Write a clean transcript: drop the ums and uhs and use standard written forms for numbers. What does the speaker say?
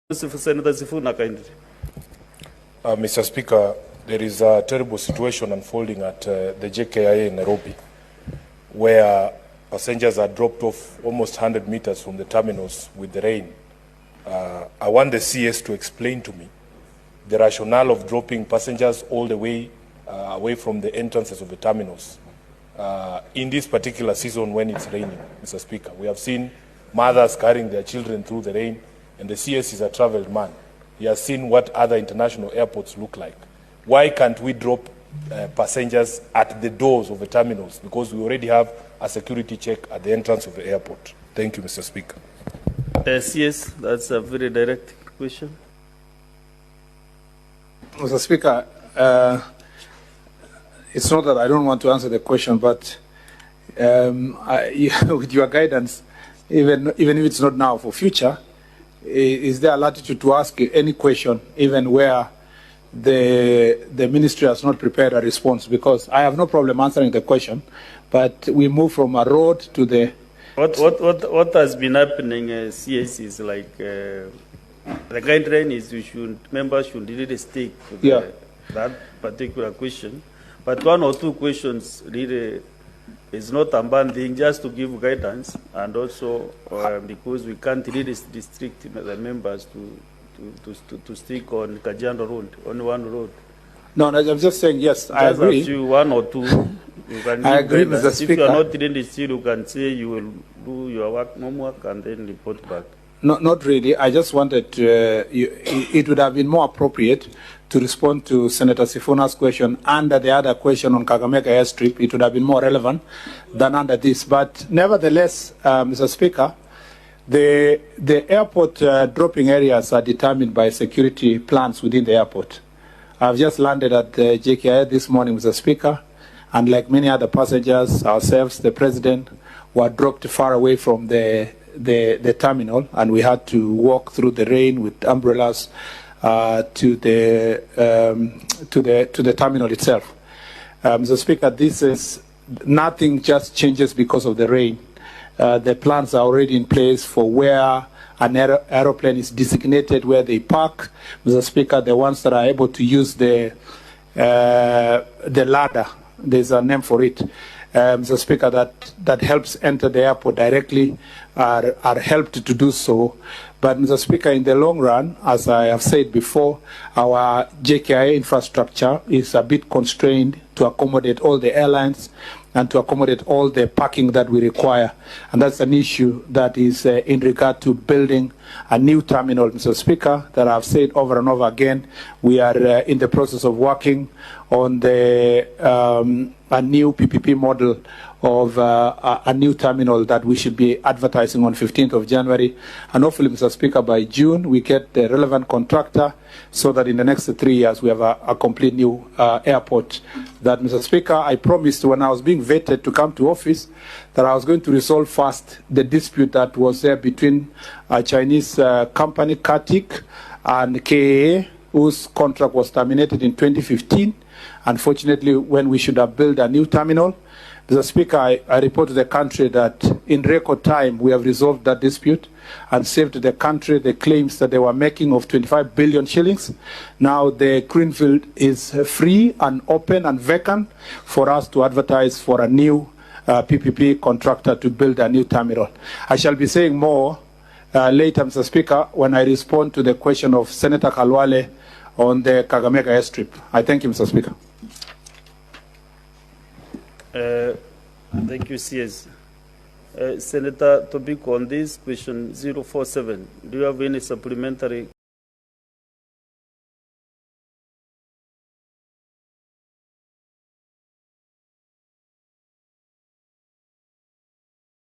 Senator Sifuna, kindly. Mr. Speaker, there is a terrible situation unfolding at the JKIA in Nairobi, where passengers are dropped off almost 100 meters from the terminals with the rain. I want the CS to explain to me the rationale of dropping passengers all the way away from the entrances of the terminals in this particular season when it's raining, Mr. Speaker. We have seen mothers carrying their children through the rain, and the CS is a traveled man. He has seen what other international airports look like. Why can't we drop passengers at the doors of the terminals? Because we already have a security check at the entrance of the airport. Thank you, Mr. Speaker. CS, that's a very direct question. Mr. Speaker, it's not that I don't want to answer the question, but with your guidance, even if it's not now, for future, is there a latitude to ask any question, even where the ministry has not prepared a response? Because I have no problem answering the question, but we move from a road to the... What has been happening, CS, is like the guideline is members should really stick to that particular question. But one or two questions really is not a bad thing, just to give guidance, and also because we can't really restrict the members to stick on Kajiado Road, on one road. No, I'm just saying, yes, I agree. Just one or two. You can I agree, Mr. Speaker. If you are not really still, you can say you will do your homework and then report back. Not really. I just wanted to, it would have been more appropriate to respond to Senator Sifuna's question under the other question on Kakamega airstrip. It would have been more relevant than under this. But nevertheless, Mr. Speaker, the airport dropping areas are determined by security plans within the airport. I've just landed at the JKIA this morning, Mr. Speaker, and like many other passengers, ourselves, the President, were dropped far away from the terminal, and we had to walk through the rain with umbrellas to the terminal itself. Mr. Speaker, this is nothing just changes because of the rain. The plans are already in place for where an aeroplane is designated, where they park. Mr. Speaker, the ones that are able to use the ladder, there's a name for it. Mr. Speaker, that helps enter the airport directly are helped to do so. But, Mr. Speaker, in the long run, as I have said before, our JKIA infrastructure is a bit constrained to accommodate all the airlines and to accommodate all the parking that we require. And that's an issue that is in regard to building a new terminal, Mr. Speaker, that I've said over and over again. We are in the process of working on a new PPP model of a new terminal that we should be advertising on 15th of January. And hopefully, Mr. Speaker, by June, we get the relevant contractor so that in the next 3 years, we have a complete new airport. That, Mr. Speaker, I promised when I was being vetted to come to office that I was going to resolve first the dispute that was there between a Chinese company, Katik, and KAA, whose contract was terminated in 2015. Unfortunately, when we should have built a new terminal, Mr. Speaker, I report to the country that in record time we have resolved that dispute and saved the country the claims that they were making of 25 billion shillings. Now the greenfield is free and open and vacant for us to advertise for a new PPP contractor to build a new terminal. I shall be saying more later, Mr. Speaker, when I respond to the question of Senator Kalwale on the Kakamega airstrip. I thank you, Mr. Speaker. Thank you, CS. Senator Tobiko, on this question 047, do you have any supplementary